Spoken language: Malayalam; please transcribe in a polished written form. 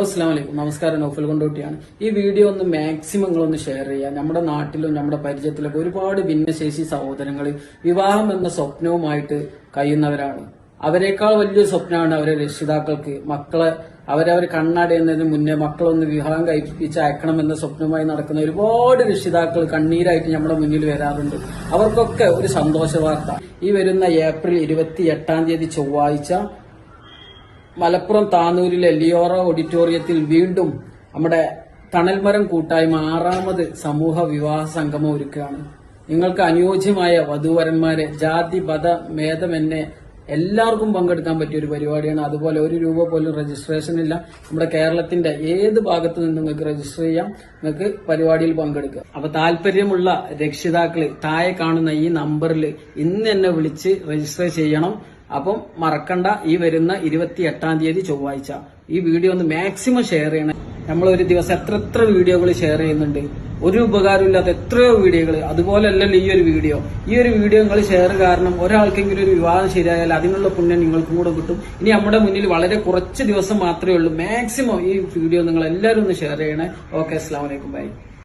അസ്സലാമു അലൈക്കും. നമസ്കാരം. നൗഫൽ കൊണ്ടോട്ടിയാണ്. ഈ വീഡിയോ ഒന്ന് മാക്സിമം നിങ്ങളൊന്ന് ഷെയർ ചെയ്യുക. നമ്മുടെ നാട്ടിലും നമ്മുടെ പരിചയത്തിലൊക്കെ ഒരുപാട് ഭിന്നശേഷി സഹോദരങ്ങൾ വിവാഹം എന്ന സ്വപ്നവുമായിട്ട് കഴിയുന്നവരാണ്. അവരെക്കാൾ വലിയൊരു സ്വപ്നമാണ് അവരെ രക്ഷിതാക്കൾക്ക് മക്കളെ അവരവർ കണ്ണടയുന്നതിന് മുന്നേ മക്കളൊന്ന് വിവാഹം കഴിപ്പിച്ച് അയക്കണം എന്ന സ്വപ്നവുമായി നടക്കുന്ന ഒരുപാട് രക്ഷിതാക്കൾ കണ്ണീരായിട്ട് നമ്മുടെ മുന്നിൽ വരാറുണ്ട്. അവർക്കൊക്കെ ഒരു സന്തോഷ വാർത്ത. ഈ വരുന്ന ഏപ്രിൽ 28 ചൊവ്വാഴ്ച മലപ്പുറം താനൂരിലെ ലിയോറ ഓഡിറ്റോറിയത്തിൽ വീണ്ടും നമ്മുടെ തണൽമരം കൂട്ടായ്മ 6ാമത് സമൂഹ വിവാഹ സംഗമം ഒരുക്കുകയാണ്. നിങ്ങൾക്ക് അനുയോജ്യമായ വധൂവരന്മാരെ ജാതി മത ഭേദമെന്നെ എല്ലാവർക്കും പങ്കെടുക്കാൻ പറ്റിയ ഒരു പരിപാടിയാണ്. അതുപോലെ ₹1 പോലും രജിസ്ട്രേഷൻ ഇല്ല. നമ്മുടെ കേരളത്തിന്റെ ഏത് ഭാഗത്തു നിന്നും നിങ്ങൾക്ക് രജിസ്റ്റർ ചെയ്യാം. നിങ്ങൾക്ക് പരിപാടിയിൽ പങ്കെടുക്കുക. അപ്പൊ താല്പര്യമുള്ള രക്ഷിതാക്കള് താഴെ കാണുന്ന ഈ നമ്പറിൽ ഇന്ന് എന്നെ വിളിച്ച് രജിസ്റ്റർ ചെയ്യണം. അപ്പം മറക്കണ്ട, ഈ വരുന്ന 28 ചൊവ്വാഴ്ച ഈ വീഡിയോ ഒന്ന് മാക്സിമം ഷെയർ ചെയ്യണം. നമ്മൾ ഒരു ദിവസം എത്ര വീഡിയോകൾ ഷെയർ ചെയ്യുന്നുണ്ട്, ഒരു ഉപകാരമില്ലാത്ത എത്രയോ വീഡിയോകൾ. അതുപോലെയല്ലല്ലോ ഈ ഒരു വീഡിയോ നിങ്ങൾ ഷെയർ കാരണം ഒരാൾക്കെങ്കിലും ഒരു വിവാഹം ശരിയായാൽ അതിനുള്ള പുണ്യം നിങ്ങൾക്കും കൂടെ കിട്ടും. ഇനി നമ്മുടെ മുന്നിൽ വളരെ കുറച്ച് ദിവസം മാത്രമേ ഉള്ളൂ. മാക്സിമം ഈ വീഡിയോ നിങ്ങൾ എല്ലാവരും ഒന്ന് ഷെയർ ചെയ്യണേ. ഓക്കെ, അസ്സലാമു അലൈക്കും, ബൈ.